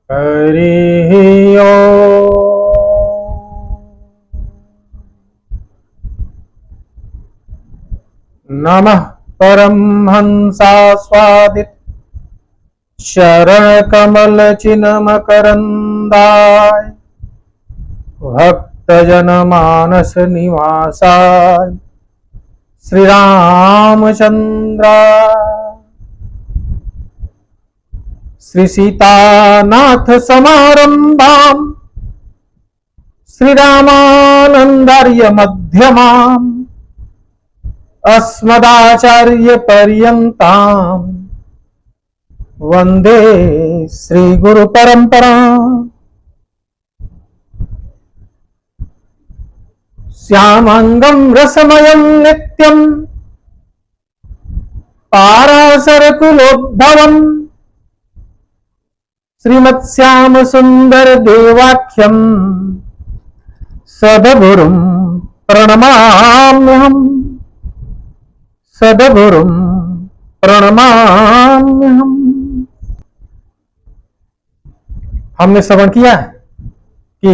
हरि नमः परमहंसास्वादित शरणकमल चिन्मकरन्दाय भक्तजनमानस निवासाय श्री रामचंद्राय श्री सीतानाथ समारंभाम् श्री रामानंदार्य मध्यमाम् अस्मदाचार्य पर्यन्ताम् वंदे श्री गुरु परंपरा। श्यामांगं रसमयं नित्यं पाराशरकुलोद्भवम् श्रीमत्श्याम सुंदर देवाख्यं सद्गुरुं प्रणमाम्यहम् सद्गुरुं प्रणमाम्यहम्। हमने श्रवण किया कि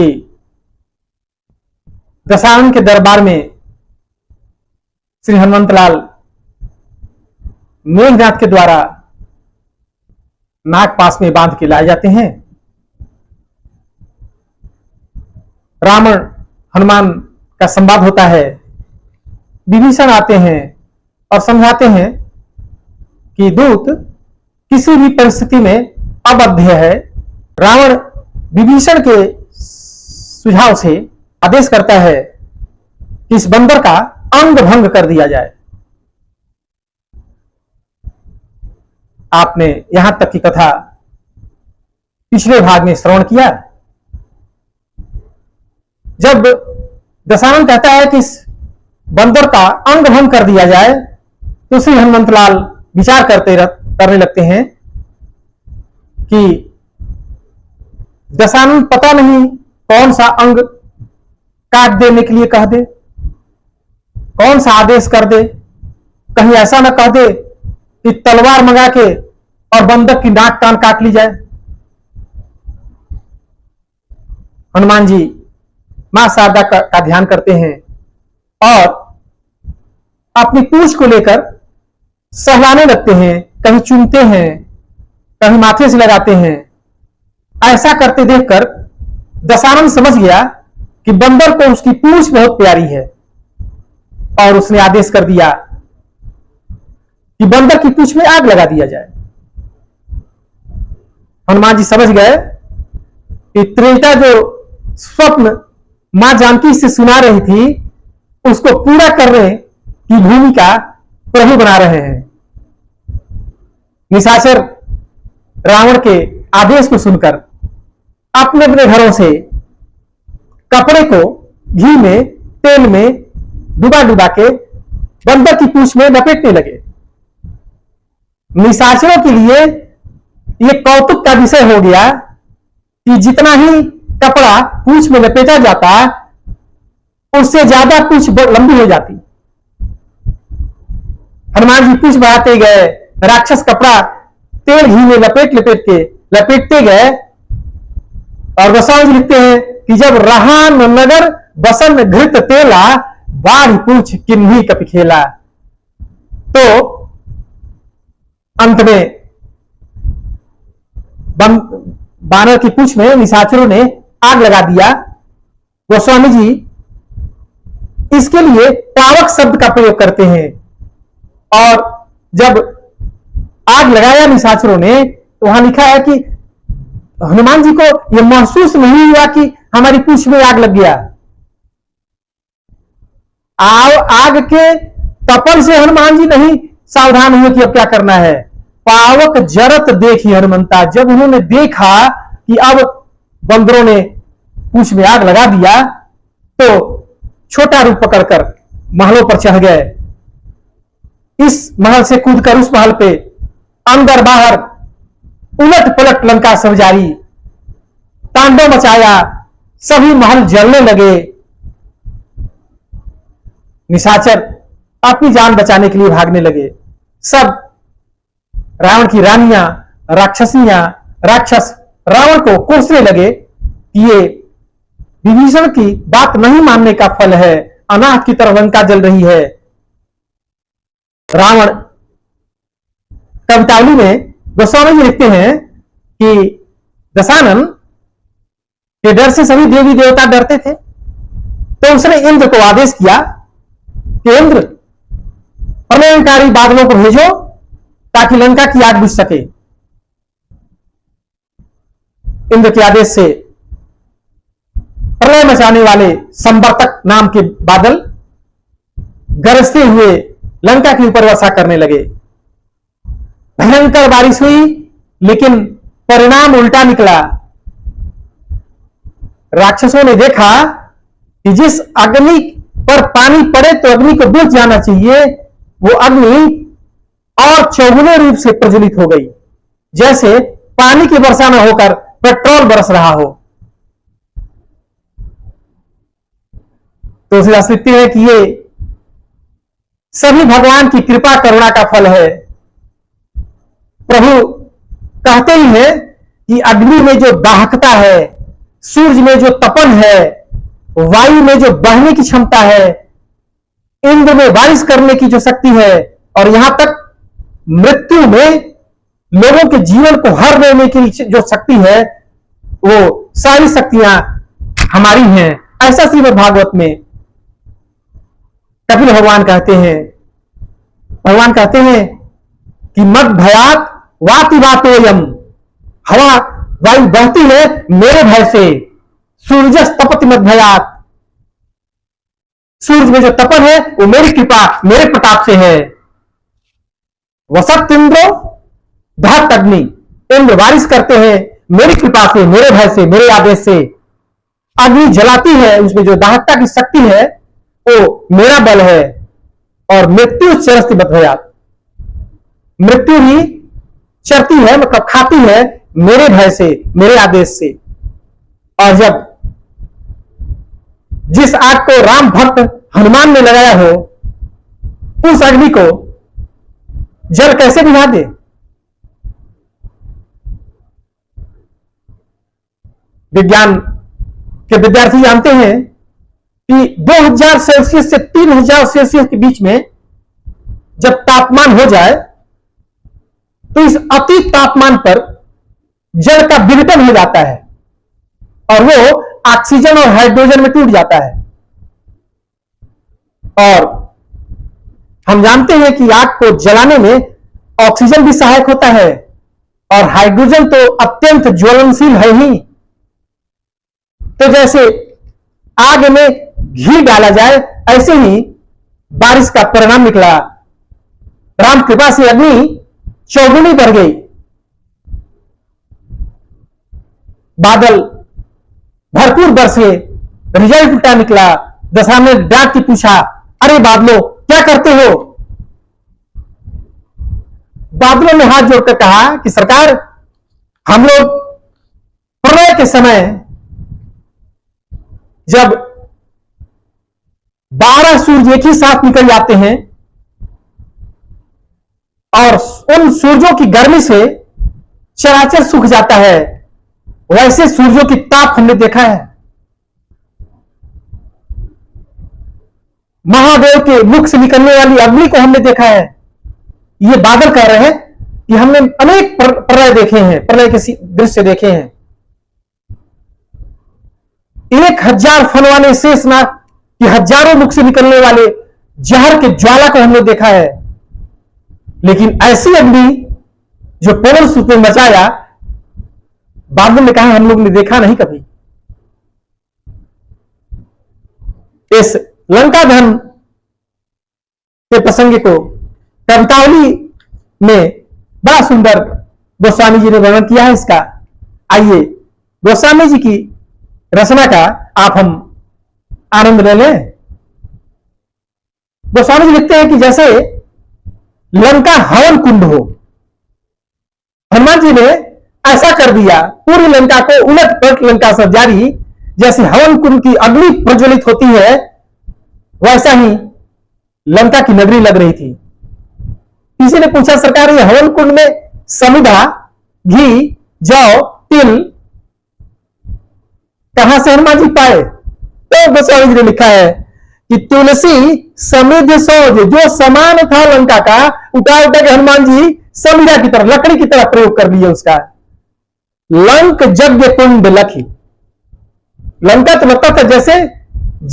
दशानन के दरबार में श्री हनुमंतलाल मेघनाथ के द्वारा नाग पास में बांध के लाए जाते हैं। रावण हनुमान का संवाद होता है। विभीषण आते हैं और समझाते हैं कि दूत किसी भी परिस्थिति में अबाध्य है। रावण विभीषण के सुझाव से आदेश करता है कि इस बंदर का अंग भंग कर दिया जाए। आपने यहां तक की कथा पिछले भाग में श्रवण किया। जब दशानन कहता है कि इस बंदर का अंग भंग कर दिया जाए तो श्री हनुमंतलाल विचार करने लगते हैं कि दशानन पता नहीं कौन सा अंग काट देने के लिए कह दे, कौन सा आदेश कर दे। कहीं ऐसा ना कह दे कि तलवार मंगा के और बंदर की नाक कान काट ली जाए। हनुमान जी मां शारदा का ध्यान करते हैं और अपनी पूंछ को लेकर सहलाने लगते हैं। कहीं चूमते हैं, कहीं माथे से लगाते हैं। ऐसा करते देखकर दशानन समझ गया कि बंदर को उसकी पूंछ बहुत प्यारी है और उसने आदेश कर दिया कि बंदर की पूंछ में आग लगा दिया जाए। हनुमान जी समझ गए कि त्रेता जो स्वप्न मां जानकी से सुना रही थी उसको पूरा करने की भूमिका प्रभु बना रहे हैं। निशाचर रावण के आदेश को सुनकर अपने अपने घरों से कपड़े को घी में तेल में डुबा डुबा के बंदर की पूंछ में लपेटने लगे। निशाचरों के लिए यह कौतुक का विषय हो गया कि जितना ही कपड़ा पूंछ में लपेटा जाता उससे ज्यादा पूंछ लंबी हो जाती। हनुमान जी पूंछ बढ़ाते गए, राक्षस कपड़ा तेल घी में लपेटते गए। और गोस्वामी जी लिखते हैं कि जब रहान नगर बसन घृत तेला बाढ़ पूछ किन्ही कपि खेला। तो अंत में बानर की पूंछ में निशाचरों ने आग लगा दिया। गोस्वामी जी इसके लिए पावक शब्द का प्रयोग करते हैं। और जब आग लगाया निशाचरों ने तो वहां लिखा है कि हनुमान जी को यह महसूस नहीं हुआ कि हमारी पूंछ में आग लग गया। आग के तपन से हनुमान जी नहीं सावधान हुए कि अब क्या करना है। पावक जरत देखी हनुमंता, जब उन्होंने देखा कि अब बंदरों ने पूंछ में आग लगा दिया तो छोटा रूप पकड़कर महलों पर चढ़ गए। इस महल से कूदकर उस महल पे अंदर बाहर उलट पलट लंका सब जारी, तांडव मचाया, सभी महल जलने लगे। निशाचर अपनी जान बचाने के लिए भागने लगे। सब रावण की रानियां, राक्षसियां, राक्षस रावण को कोसने लगे कि ये विभीषण की बात नहीं मानने का फल है, अनाथ की तरह लंका जल रही है। रावण कवितावली में गोस्वामी जी लिखते हैं कि दशानन के डर से सभी देवी देवता डरते थे, तो उसने इंद्र को आदेश किया कि इंद्र प्रलयंकारी बादलों को भेजो ताकि लंका की आग बुझ सके। इंद्र के आदेश से प्रलय मचाने वाले संवर्तक नाम के बादल गरजते हुए लंका के ऊपर वर्षा करने लगे। भयंकर बारिश हुई, लेकिन परिणाम उल्टा निकला। राक्षसों ने देखा कि जिस अग्नि पर पानी पड़े तो अग्नि को बुझ जाना चाहिए, वो अग्नि और चौगुने रूप से प्रज्वलित हो गई, जैसे पानी की वर्षा न होकर पेट्रोल बरस रहा हो। तो उसे लिखते हैं कि ये सभी भगवान की कृपा करुणा का फल है। प्रभु कहते ही है कि अग्नि में जो दाहकता है, सूर्य में जो तपन है, वायु में जो बहने की क्षमता है, इंद्र में बारिश करने की जो शक्ति है, और यहां तक मृत्यु में लोगों के जीवन को हर लेने की जो शक्ति है, वो सारी शक्तियां हमारी हैं। ऐसा श्रीमद् भागवत में कपिल भगवान कहते हैं कि मद भयात वाति वातोयम, हवा वायु बहती है मेरे भय से, सूर्य तपति मद भयात, सूर्य में जो तपन है वो मेरी कृपा मेरे प्रताप से है। वसत इंद्रो दहत अग्नि, इंद्र बारिश करते हैं मेरी कृपा से, मेरे भय से, मेरे आदेश से। अग्नि जलाती है, उसमें जो दाहकता की शक्ति है वो मेरा बल है। और मृत्यु चरस्ति बद्भयात, मृत्यु ही चरती है, मतलब खाती है मेरे भय से, मेरे आदेश से। और जब जिस आग को राम भक्त हनुमान ने लगाया हो, उस अग्नि को जल कैसे बुझा दे? विज्ञान के विद्यार्थी जानते हैं कि 2000 सेल्सियस से 3000 सेल्सियस के बीच में जब तापमान हो जाए तो इस अति तापमान पर जल का विघटन हो जाता है और वो ऑक्सीजन और हाइड्रोजन में टूट जाता है। और हम जानते हैं कि आग को जलाने में ऑक्सीजन भी सहायक होता है और हाइड्रोजन तो अत्यंत ज्वलनशील है ही। तो जैसे आग में घी डाला जाए, ऐसे ही बारिश का परिणाम निकला। राम कृपा से अग्नि चौगुनी बढ़ गई, बादल भरपूर बरसे, रिजल्ट उल्टा निकला। दशरथ ने डांट के पूछा, अरे बादलों क्या करते हो? बादलों ने हाथ जोड़कर कहा कि सरकार, हम लोग प्रलय के समय जब 12 सूर्य एक ही साथ निकल जाते हैं और उन सूर्यों की गर्मी से चराचर सूख जाता है, वैसे सूर्यों की ताप हमने देखा है। महादेव के मुख से निकलने वाली अग्नि को हमने देखा है। ये बादल कह रहे हैं कि हमने अनेक प्रलय देखे हैं, प्रलय के दृश्य देखे हैं। 1000 फन वाले शेषनाग कि हजारों मुख से निकलने वाले जहर के ज्वाला को हमने देखा है, लेकिन ऐसी अग्नि जो पवन सुत में मचाया, बादल ने कहा हम लोग ने देखा नहीं कभी। इस लंका दहन के प्रसंग को कवितावली में बड़ा सुंदर गोस्वामी जी ने वर्णन किया है इसका। आइए गोस्वामी जी की रचना का आप हम आनंद ले लें। गोस्वामी जी लिखते हैं कि जैसे लंका हवन कुंड हो, हनुमान जी ने ऐसा कर दिया, पूरी लंका को उलट पलट लंका सब जारी, जैसे हवन कुंड की अग्नि प्रज्वलित होती है, वैसा ही लंका की नगरी लग रही थी। किसी ने पूछा, सरकार ये हवन कुंड में समिधा, घी, जौ, तिल कहां से हनुमान जी पाए? तो गोस्वामी जी ने लिखा है कि तुलसी समृद्ध सौज, जो सामान था लंका का, उठा उठा के हनुमान जी समीरा की तरह, लकड़ी की तरह प्रयोग कर लिए उसका। लंक यज्ञ कुंड लखी, लंका तो लगता था जैसे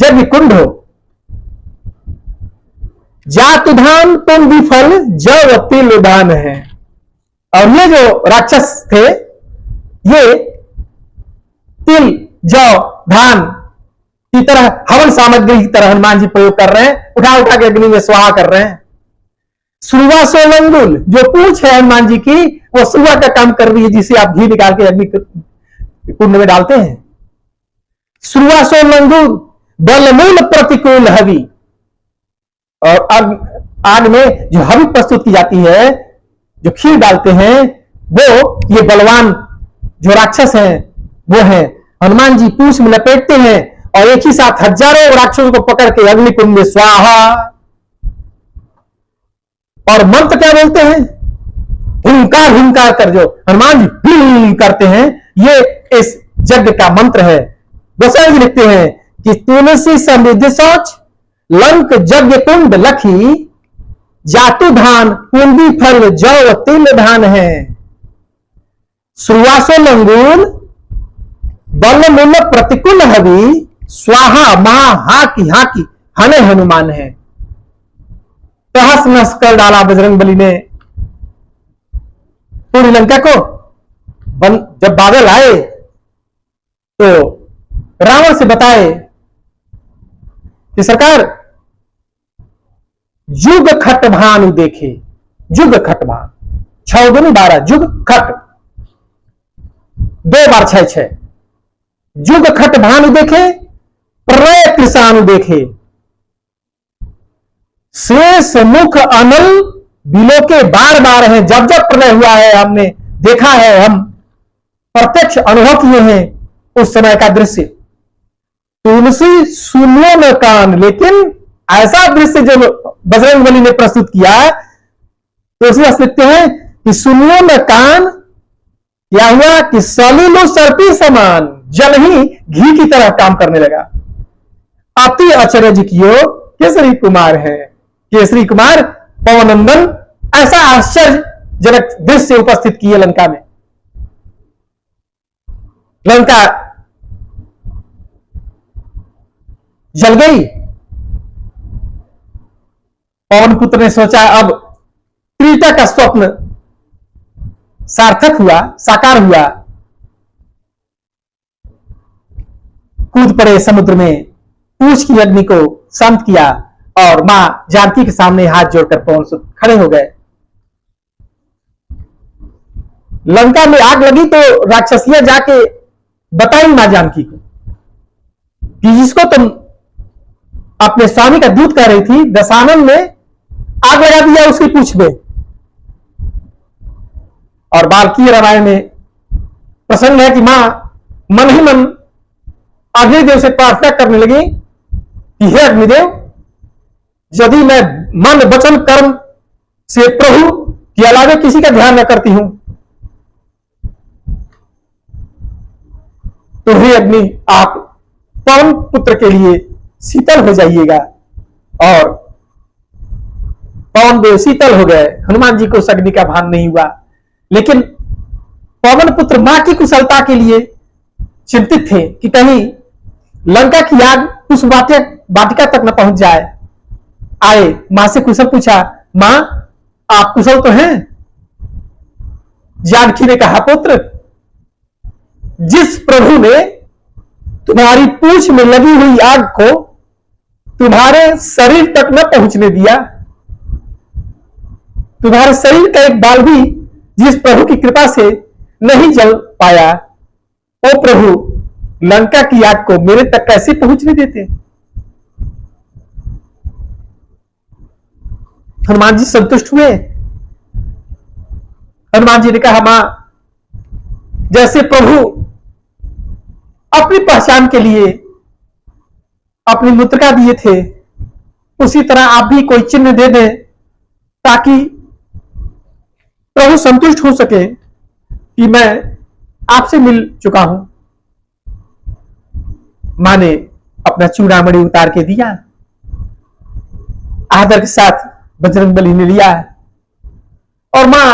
यज्ञ कुंड हो। जातुधान तुम विफल जव तिल दान है। और ये जो राक्षस थे, ये तिल, जौ, धान की तरह हवन सामग्री की तरह हनुमान जी प्रयोग कर रहे हैं, उठा उठा के अग्नि में स्वाहा कर रहे हैं। सुरवा सोलंगुल, जो पूछ है हनुमान जी की, वो सुरवा का काम कर रही है, जिसे आप घी निकाल के अग्नि कुंड में डालते हैं। सुरवा सोलंगुल बलमूल प्रतिकूल हवि, और आग में जो हवि प्रस्तुत की जाती है, जो खीर डालते हैं, वो ये बलवान जो राक्षस हैं वो हैं। हनुमान जी पूछ में लपेटते हैं और एक ही साथ हजारों राक्षसों को पकड़ के अग्निकुंड में स्वाहा। और मंत्र क्या बोलते हैं? हुंकार हुंकार कर, जो हनुमान जी करते हैं, ये इस यज्ञ का मंत्र है। गोस्वामी जी लिखते हैं कि तुलसी समृद्ध सोच, लंक यज्ञ कुंड लखी, जातु धान कुंदी फल जौ तिल धान है। सुवासो लंगूल बल मूल प्रतिकूल हवि, स्वाहा महा हाकी हाकी हने हनुमान है। तहस नहस कर डाला बजरंगबली ने पूरी लंका को। जब बादल आए तो रावण से बताए कि सरकार, जुग खट भानु देखे, जुग खट भान, 6 दूनी 12, जुग खट 2 बार 6 6, जुग खट भानु देखे, प्रलय कृषाणु देखे, शेष मुख अनल बिलो के बार बार हैं। जब जब प्रलय हुआ है हमने देखा है, हम प्रत्यक्ष अनुभव किए हैं उस समय का दृश्य। तुलसी सुनियो न कान, लेकिन ऐसा दृश्य जो बजरंगबली ने प्रस्तुत किया, तो उसमें लिखते हैं कि सुनियो न कान, क्या हुआ कि सलीलो सर्पी समान, जल ही घी की तरह काम करने लगा। अति अचरज कियो केसरी कुमार है, केसरी कुमार पवनंदन ऐसा आश्चर्यजनक दृश्य उपस्थित किए लंका में। लंका जल गई। पवन पुत्र ने सोचा अब त्रिता का स्वप्न सार्थक हुआ, साकार हुआ। कूद पड़े समुद्र में, पूछ की अग्नि को शांत किया और मां जानकी के सामने हाथ जोड़कर पवन सुत खड़े हो गए। लंका में आग लगी तो राक्षसियां जाके बताई मां जानकी को कि जिसको तुम अपने स्वामी का दूत कह रही थी, दशानन ने आग लगा दिया उसकी पूछ में। और बाल्मीकि रामायण में प्रसंग है कि मां मन ही मन अग्निदेव से प्रार्थना करने लगी कि हे अग्निदेव, यदि मैं मन वचन कर्म से प्रभु के अलावा किसी का ध्यान न करती हूं, तो हे अग्नि, आप पवन पुत्र के लिए शीतल हो जाइएगा। और पवन देव शीतल हो गए। हनुमान जी को उस अग्नि का भान नहीं हुआ, लेकिन पवन पुत्र मां की कुशलता के लिए चिंतित थे कि कहीं लंका की आग उस वाटिका तक न पहुंच जाए। आए, मां से कुशल पूछा, मां आप कुशल तो हैं? जानकी ने कहा, पुत्र, जिस प्रभु ने तुम्हारी पूंछ में लगी हुई आग को तुम्हारे शरीर तक न पहुंचने दिया, तुम्हारे शरीर का एक बाल भी जिस प्रभु की कृपा से नहीं जल पाया, वो प्रभु लंका की आग को मेरे तक कैसे पहुंचने देते? हनुमान जी संतुष्ट हुए। हनुमान जी ने कहा, मां, जैसे प्रभु अपनी पहचान के लिए अपनी मुद्रिका दिए थे, उसी तरह आप भी कोई चिन्ह दे दें ताकि प्रभु संतुष्ट हो सके कि मैं आपसे मिल चुका हूं। मां ने अपना चूड़ामणि उतार के दिया, आदर के साथ बजरंगबली ने लिया और मां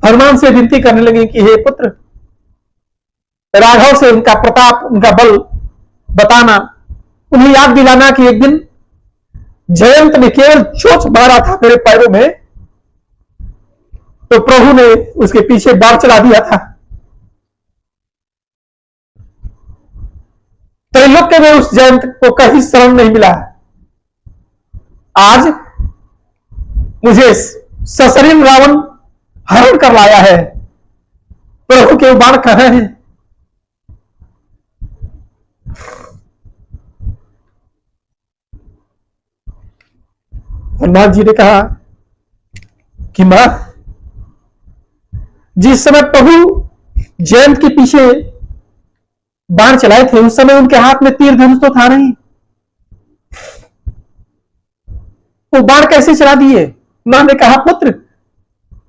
हनुमान से विनती करने लगी कि हे पुत्र, राघव से उनका प्रताप, उनका बल बताना, उन्हें याद दिलाना कि एक दिन जयंत ने केवल चोंच मारा था मेरे पैरों में तो प्रभु ने उसके पीछे बाढ़ चला दिया था। त्रैलोक्य में उस जयंत को कहीं शरण नहीं मिला। आज मुझे सशरीर रावण हरण कर लाया है, प्रभु के बाण कहां हैं? हनुमान जी ने कहा कि मां, जिस समय प्रभु जयंत के पीछे बाण चलाए थे उस समय उनके हाथ में तीर धनुष तो था नहीं, वो बाण कैसे चला दिए? मां ने कहा पुत्र,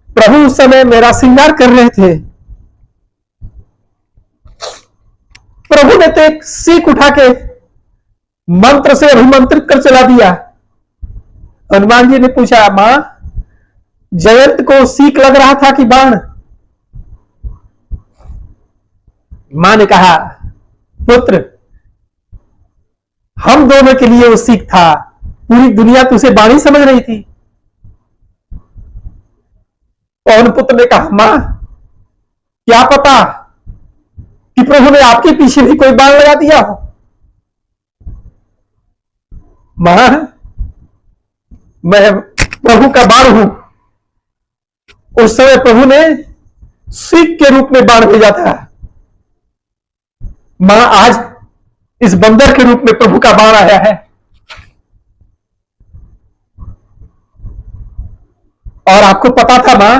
प्रभु उस समय मेरा श्रृंगार कर रहे थे, प्रभु ने तो एक सीख उठा के मंत्र से अभिमंत्रित कर चला दिया। हनुमान जी ने पूछा, मां, जयंत को सीख लग रहा था कि बाण? मां ने कहा, पुत्र, हम दोनों के लिए वो सीख था, पूरी दुनिया तुझे बाणी समझ रही थी। पवन पुत्र ने कहा, मां, क्या पता कि प्रभु ने आपके पीछे भी कोई बाण लगा दिया हो। मां, मैं प्रभु का बाण हूं। उस समय प्रभु ने सीख के रूप में बाण भेजा था। मां, आज इस बंदर के रूप में प्रभु का बाण आया है और आपको पता था मां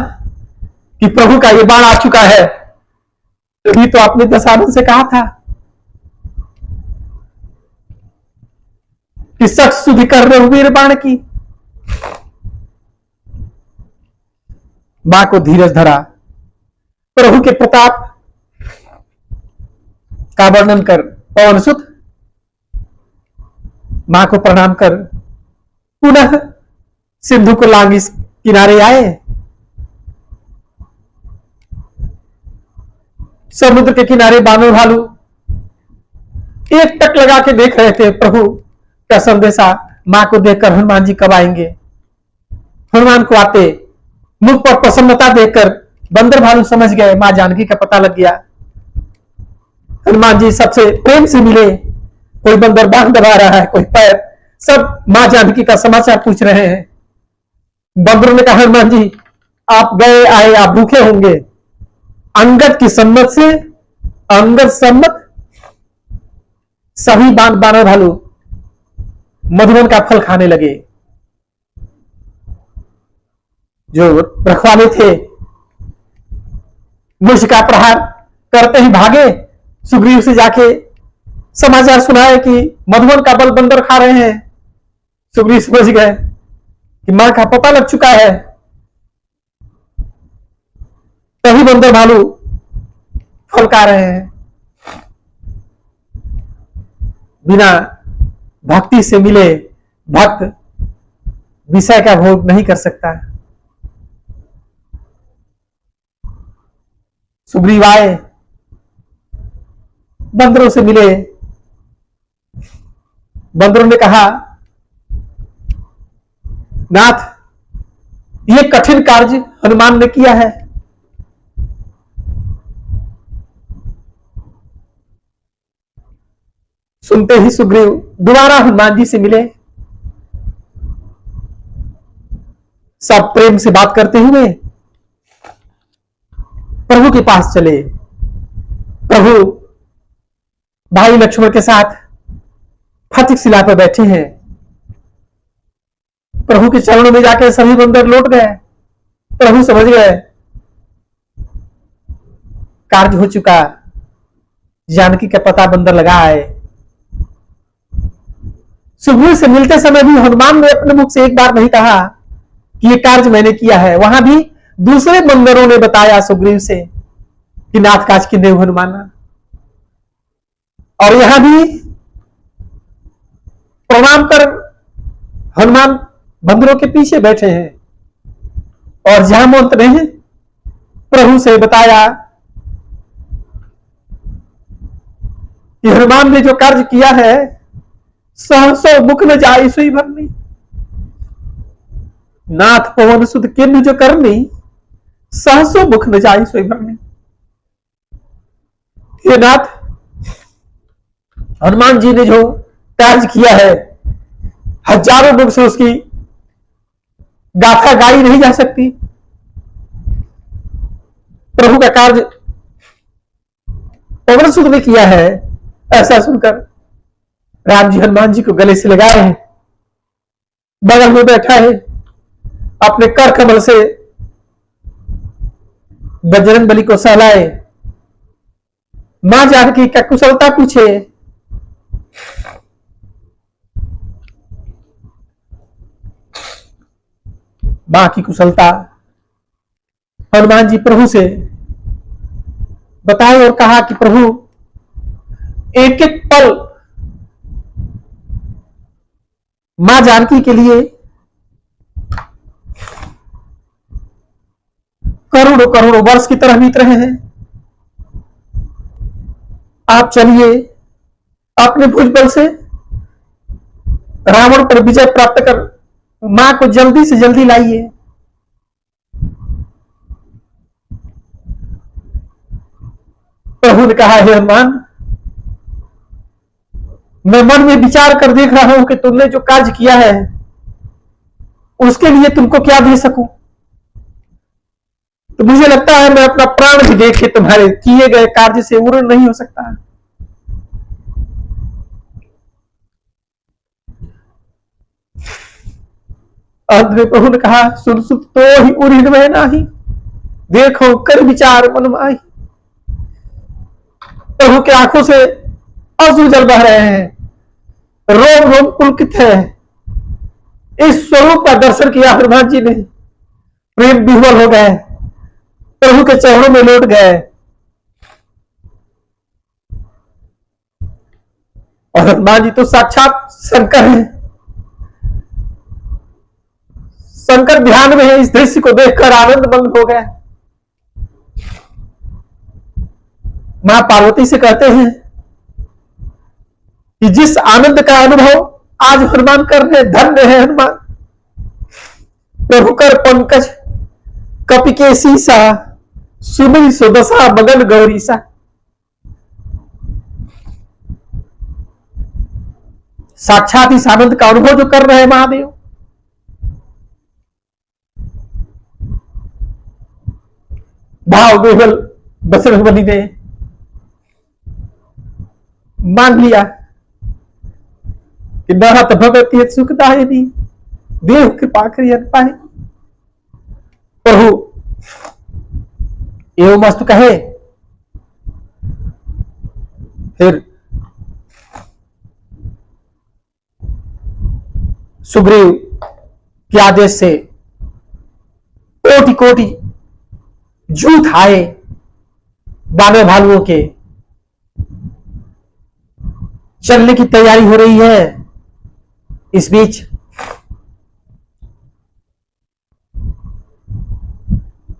कि प्रभु का ये बाण आ चुका है, तभी तो आपने दशानन से कहा था कि सख्त शुद्धि कर रघुवीर बाण की। मां को धीरज धरा, प्रभु के प्रताप का वर्णन कर पवन सुत मां को प्रणाम कर पुनः सिंधु को लांग इस किनारे आए। समुद्र के किनारे बानर भालू एक टक लगा के देख रहे थे प्रभु का संदेशा मां को देखकर हनुमान जी कब आएंगे। हनुमान को आते मुख पर प्रसन्नता देखकर बंदर भालू समझ गए मां जानकी का पता लग गया। हनुमान जी सबसे प्रेम से मिले, कोई बंदर बांह दबा रहा है, कोई पैर, सब मां जानकी का समाचार पूछ रहे हैं। बंदरों ने कहा, हनुमान जी आप गए आए, आप भूखे होंगे। अंगद की सम्मत से, अंगद सम्मत सभी बानर भालू मधुबन का फल खाने लगे। जो रखवाले थे मूर्छ का प्रहार करते ही भागे, सुग्रीव से जाके समाचार सुनाए कि मधुबन का बल बंदर खा रहे हैं। सुग्रीव समझ गए कि मां का पता लग चुका है, तभी बंदर भालू फल खा रहे हैं। बिना भक्ति से मिले भक्त विषय का भोग नहीं कर सकता। सुग्रीव आए, बंदरों से मिले। बंदरों ने कहा, नाथ, ये कठिन कार्य हनुमान ने किया है, सुनते ही सुग्रीव दोबारा हनुमान जी से मिले। सब प्रेम से बात करते हुए प्रभु के पास चले। प्रभु भाई लक्ष्मण के साथ फतिक शिला पर बैठे हैं। प्रभु के चरणों में जाकर सभी बंदर लौट गए। प्रभु समझ गए कार्य हो चुका, जानकी का पता बंदर लगा है। सुग्रीव से मिलते समय भी हनुमान ने अपने मुख से एक बार नहीं कहा कि ये कार्य मैंने किया है। वहां भी दूसरे बंदरों ने बताया सुग्रीव से कि नाथ काज की देव हनुमाना। और यहां भी प्रणाम कर हनुमान बंदरों के पीछे बैठे हैं। और जामवंत ने प्रभु से बताया कि हनुमान ने जो कार्य किया है, सहसो मुख न जाई सुई भरनी, नाथ पवन सुध किन्नु जो करनी, सहसो मुख न जाई सुई भरनी। हे नाथ, हनुमान जी ने जो कार्य किया है, हजारों मुख से उसकी गाथा गाई नहीं जा सकती। प्रभु का कार्य पवन सुध ने किया है। ऐसा सुनकर राम जी हनुमान जी को गले से लगाए हैं, बगल में बैठा है, अपने कर कमल से बजरंग बली को सहलाए, मां जानकी का कुशलता पूछे। मां की कुशलता हनुमान जी प्रभु से बताए और कहा कि प्रभु, एक एक पल मां जानकी के लिए करोड़ों करोड़ों वर्ष की तरह बीत रहे हैं। आप चलिए, अपने भुजबल से रावण पर विजय प्राप्त कर मां को जल्दी से जल्दी लाइए। प्रभु ने कहा, हे हनुमान, मैं मन में विचार कर देख रहा हूं कि तुमने जो कार्य किया है उसके लिए तुमको क्या दे सकूं। तो मुझे लगता है मैं अपना प्राण भी देख के तुम्हारे किए गए कार्य से उर्ण नहीं हो सकता। अंत में प्रभु ने कहा, सुन सुन तो ही उरिन में नाही, देखो कर विचार मन माही। प्रभु के आंखों से आंसू जल बह रहे हैं, रोम रोम पुलकित है। इस स्वरूप का दर्शन किया हनुमान जी ने, प्रेम विह्वल हो गए, प्रभु के चरणों में लौट गए। और हनुमान जी तो साक्षात शंकर हैं। शंकर ध्यान में है, इस दृश्य को देखकर आनंद मंद हो गए। मां पार्वती से कहते हैं कि जिस आनंद का अनुभव आज हनुमान कर रहे, धन्य है हनुमान। प्रभु कर पंकज कपि के सीसा, सुमिर सुदशा मगन गौरीसा। साक्षात इस आनंद का अनुभव जो कर रहे हैं महादेव। भाव विह्वल बजरंग बली ने मान लिया कि नरत भगवती सुखदायिनी, देव कृपा करिए पाए। प्रभु एवं मस्त कहे, फिर सुग्रीव के आदेश से कोटि कोटि जूथ आए बानर भालुओं के। चलने की तैयारी हो रही है। इस बीच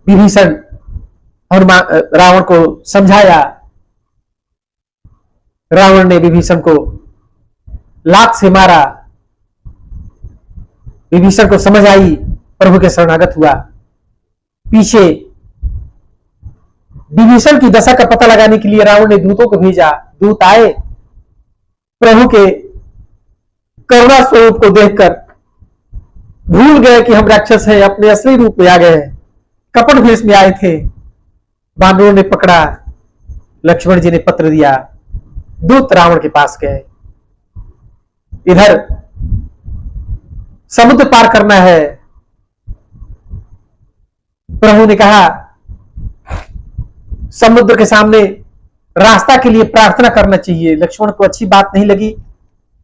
विभीषण और रावण को समझाया। रावण ने विभीषण को लात से मारा। विभीषण को समझ आई, प्रभु के शरणागत हुआ। पीछे विभीषण की दशा का पता लगाने के लिए रावण ने दूतों को भेजा। दूत आए, प्रभु के करुणा स्वरूप को देखकर भूल गए कि हम राक्षस हैं, अपने असली रूप में आ गए। कपट भेष में आए थे। बानरों ने पकड़ा, लक्ष्मण जी ने पत्र दिया, दूत रावण के पास गए। इधर समुद्र पार करना है। प्रभु ने कहा समुद्र के सामने रास्ता के लिए प्रार्थना करना चाहिए। लक्ष्मण को अच्छी बात नहीं लगी।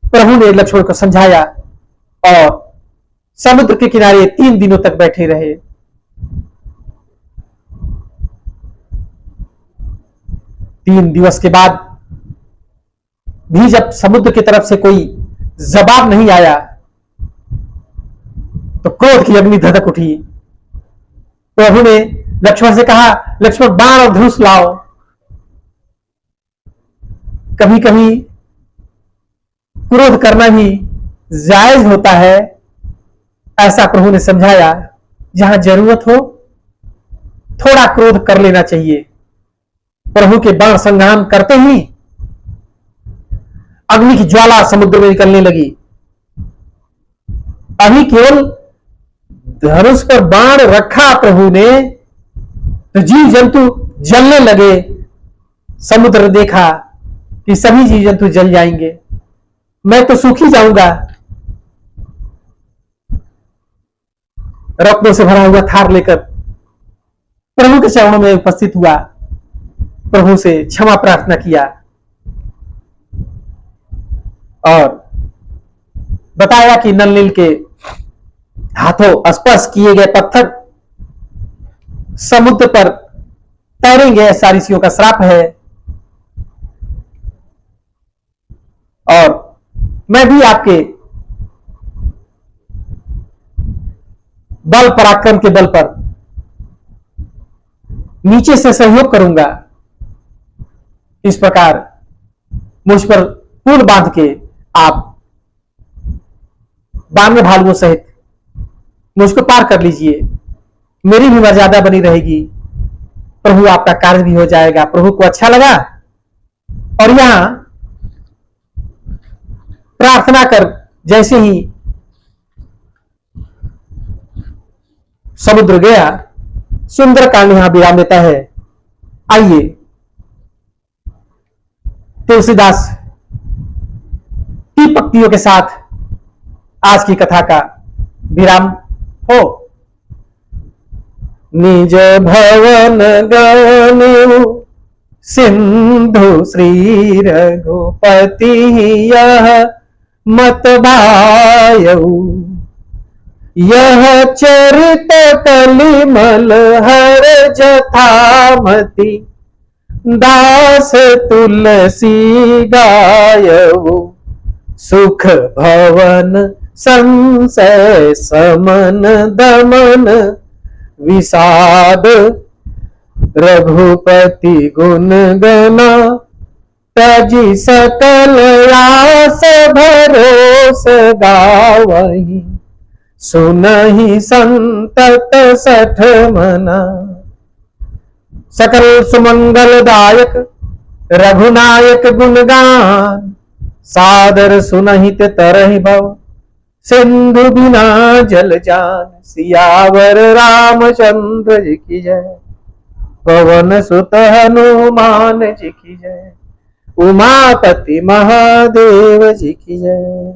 प्रभु ने लक्ष्मण को समझाया और समुद्र के किनारे 3 दिनों तक बैठे रहे। तीन दिवस के बाद भी जब समुद्र की तरफ से कोई जवाब नहीं आया तो क्रोध की अग्नि धधक उठी। प्रभु ने लक्ष्मण से कहा, लक्ष्मण बाण और धनुष लाओ। कभी कभी क्रोध करना भी जायज होता है, ऐसा प्रभु ने समझाया। जहां जरूरत हो थोड़ा क्रोध कर लेना चाहिए। प्रभु के बाण संग्राम करते ही अग्नि की ज्वाला समुद्र में निकलने लगी। अभी केवल धनुष पर बाण रखा प्रभु ने तो जीव जंतु जलने लगे। समुद्र ने देखा कि सभी जीव जंतु जल जाएंगे, मैं तो सूख ही जाऊंगा। रत्नों से भरा हुआ थार लेकर प्रभु के चरणों में उपस्थित हुआ, प्रभु से क्षमा प्रार्थना किया और बताया कि नल के हाथों स्पर्श किए गए पत्थर समुद्र पर तैरेंगे, ऐसा ऋषियों का श्राप है। और मैं भी आपके बल पराक्रम के बल पर नीचे से सहयोग करूंगा। इस प्रकार मुझ पर पुल बांध के आप 92 भालुओं सहित मुझको पार कर लीजिए, मेरी भी मर्यादा बनी रहेगी। प्रभु आपका कार्य भी हो जाएगा। प्रभु को अच्छा लगा और यहां प्रार्थना कर जैसे ही समुद्र गया, सुंदरकांड यहां विराम देता है। आइए तुलसीदास की पंक्तियों के साथ आज की कथा का विराम हो। निज भवन गनु सिंधु श्री रघुपति यह मत बायऊ, यह चरित कलिमल हर जथामति दास तुलसी गायऊ, सुख भवन संशय समन दमन विषाद रघुपति गुण गना, तजी सकल आस भरोस गावही, सुनहि संतत सठ मना। सकल सुमंगलदायक रघुनायक गुणगान, सादर सुनहित तरहि भव, सिंधु बिना जल जान। सियावर रामचंद्र जी की जय, पवन सुत हनुमान जी की जय, उमापति महादेव जी की जय।